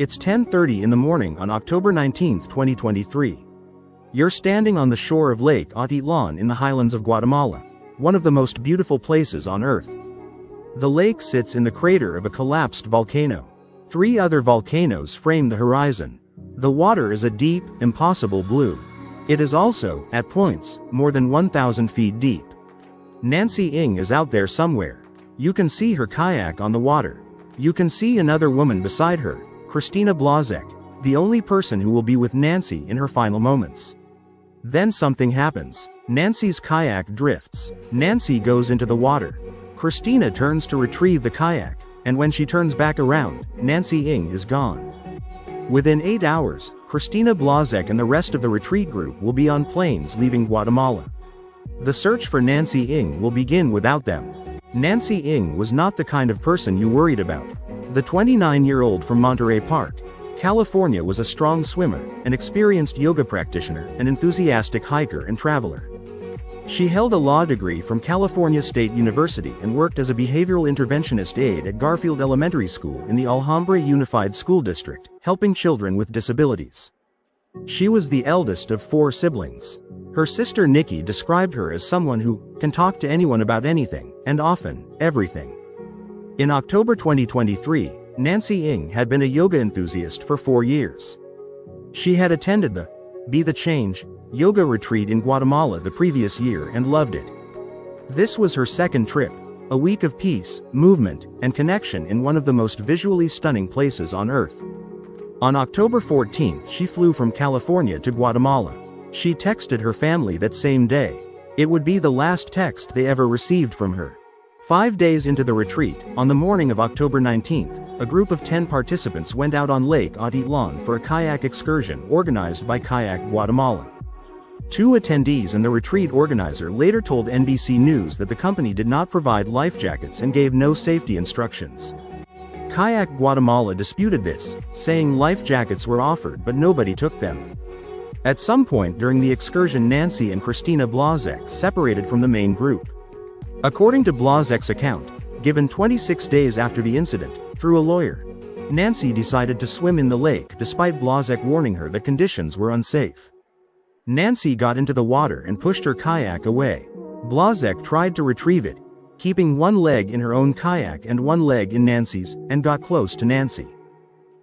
It's 10:30 in the morning on October 19, 2023. You're standing on the shore of Lake Atitlán in the highlands of Guatemala, one of the most beautiful places on Earth. The lake sits in the crater of a collapsed volcano. 3 other volcanoes frame the horizon. The water is a deep, impossible blue. It is also, at points, more than 1,000 feet deep. Nancy Ng is out there somewhere. You can see her kayak on the water. You can see another woman beside her, Christina Blazek, the only person who will be with Nancy in her final moments. Then something happens. Nancy's kayak drifts. Nancy goes into the water. Christina turns to retrieve the kayak, and when she turns back around, Nancy Ng is gone. Within 8 hours, Christina Blazek and the rest of the retreat group will be on planes leaving Guatemala. The search for Nancy Ng will begin without them. Nancy Ng was not the kind of person you worried about. The 29-year-old from Monterey Park, California was a strong swimmer, an experienced yoga practitioner, an enthusiastic hiker and traveler. She held a law degree from California State University and worked as a behavioral interventionist aide at Garfield Elementary School in the Alhambra Unified School District, helping children with disabilities. She was the eldest of 4 siblings. Her sister Nikki described her as someone who can talk to anyone about anything, and often, everything. In October 2023, Nancy Ng had been a yoga enthusiast for 4 years. She had attended the Be the Change yoga retreat in Guatemala the previous year and loved it. This was her second trip, a week of peace, movement, and connection in one of the most visually stunning places on Earth. On October 14th, she flew from California to Guatemala. She texted her family that same day. It would be the last text they ever received from her. 5 days into the retreat, on the morning of October 19th, a group of 10 participants went out on Lake Atitlán for a kayak excursion organized by Kayak Guatemala. 2 attendees and the retreat organizer later told NBC News that the company did not provide life jackets and gave no safety instructions. Kayak Guatemala disputed this, saying life jackets were offered but nobody took them. At some point during the excursion, Nancy and Christina Blazek separated from the main group. According to Blazek's account, given 26 days after the incident, through a lawyer, Nancy decided to swim in the lake despite Blazek warning her that conditions were unsafe. Nancy got into the water and pushed her kayak away. Blazek tried to retrieve it, keeping one leg in her own kayak and one leg in Nancy's, and got close to Nancy.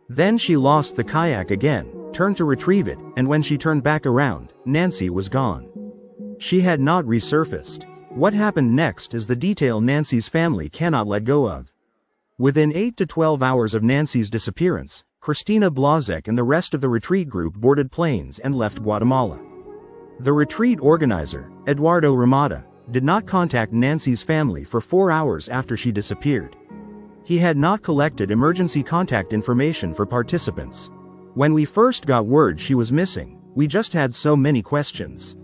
Then she lost the kayak again, turned to retrieve it, and when she turned back around, Nancy was gone. She had not resurfaced. What happened next is the detail Nancy's family cannot let go of. Within 8 to 12 hours of Nancy's disappearance, Christina Blazek and the rest of the retreat group boarded planes and left Guatemala. The retreat organizer, Eduardo Ramada, did not contact Nancy's family for 4 hours after she disappeared. He had not collected emergency contact information for participants. When we first got word she was missing, we just had so many questions.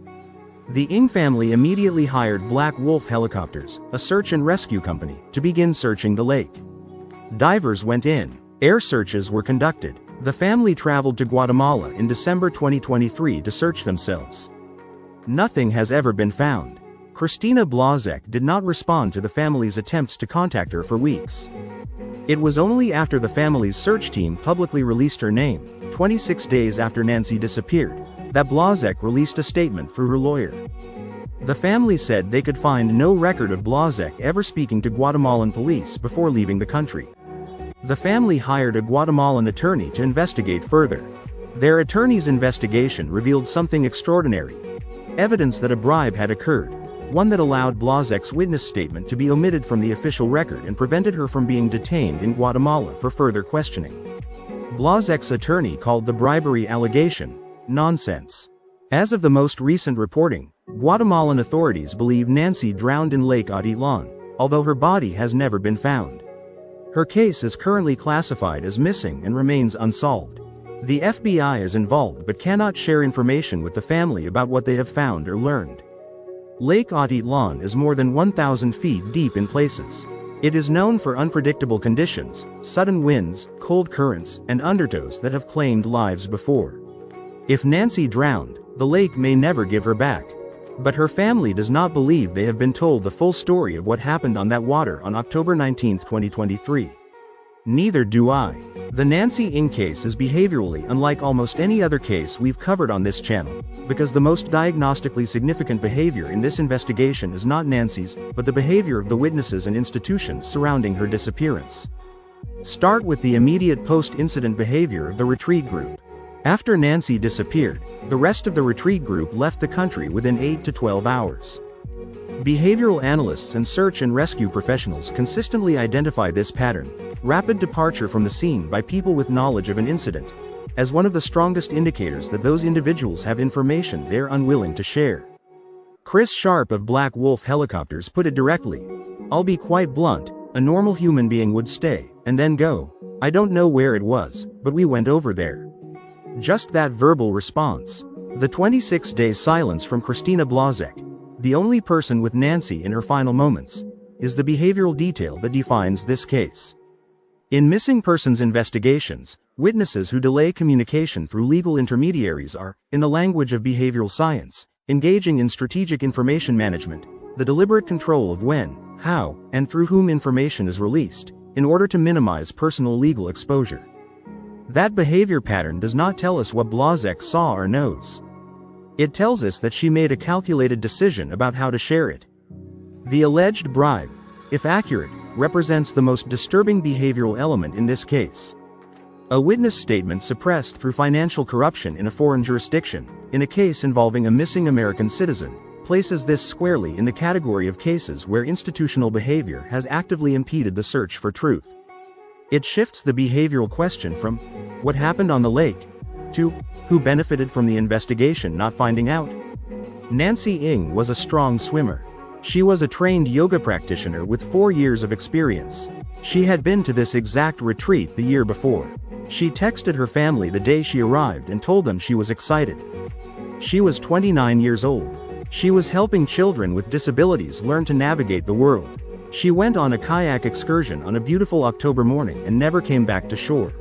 The Ng family immediately hired Black Wolf Helicopters, a search and rescue company, to begin searching the lake. Divers went in. Air searches were conducted. The family traveled to Guatemala in December 2023 to search themselves. Nothing has ever been found. Christina Blazek did not respond to the family's attempts to contact her for weeks. It was only after the family's search team publicly released her name, 26 days after Nancy disappeared, that Blazek released a statement through her lawyer. The family said they could find no record of Blazek ever speaking to Guatemalan police before leaving the country. The family hired a Guatemalan attorney to investigate further. Their attorney's investigation revealed something extraordinary. Evidence that a bribe had occurred, one that allowed Blazek's witness statement to be omitted from the official record and prevented her from being detained in Guatemala for further questioning. Blazek's attorney called the bribery allegation nonsense. As of the most recent reporting, Guatemalan authorities believe Nancy drowned in Lake Atitlán, although her body has never been found. Her case is currently classified as missing and remains unsolved. The FBI is involved but cannot share information with the family about what they have found or learned. Lake Atitlán is more than 1,000 feet deep in places. It is known for unpredictable conditions, sudden winds, cold currents, and undertows that have claimed lives before. If Nancy drowned, the lake may never give her back. But her family does not believe they have been told the full story of what happened on that water on October 19, 2023. Neither do I. The Nancy Ng case is behaviorally unlike almost any other case we've covered on this channel, because the most diagnostically significant behavior in this investigation is not Nancy's, but the behavior of the witnesses and institutions surrounding her disappearance. Start with the immediate post-incident behavior of the retreat group. After Nancy disappeared, the rest of the retreat group left the country within 8 to 12 hours. Behavioral analysts and search and rescue professionals consistently identify this pattern, rapid departure from the scene by people with knowledge of an incident, as one of the strongest indicators that those individuals have information they're unwilling to share. Chris Sharp of Black Wolf Helicopters put it directly: "I'll be quite blunt, a normal human being would stay, and then go. I don't know where it was, but we went over there." Just that verbal response. The 26-day silence from Christina Blazek, the only person with Nancy in her final moments, is the behavioral detail that defines this case. In missing persons investigations, witnesses who delay communication through legal intermediaries are, in the language of behavioral science, engaging in strategic information management, the deliberate control of when, how, and through whom information is released, in order to minimize personal legal exposure. That behavior pattern does not tell us what Blazek saw or knows. It tells us that she made a calculated decision about how to share it. The alleged bribe, if accurate, represents the most disturbing behavioral element in this case. A witness statement suppressed through financial corruption in a foreign jurisdiction, in a case involving a missing American citizen, places this squarely in the category of cases where institutional behavior has actively impeded the search for truth. It shifts the behavioral question from "what happened on the lake" to "who benefited from the investigation not finding out?" Nancy Ng was a strong swimmer. She was a trained yoga practitioner with 4 years of experience. She had been to this exact retreat the year before. She texted her family the day she arrived and told them she was excited. She was 29 years old. She was helping children with disabilities learn to navigate the world. She went on a kayak excursion on a beautiful October morning and never came back to shore.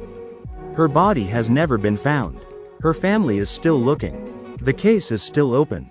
Her body has never been found. Her family is still looking. The case is still open.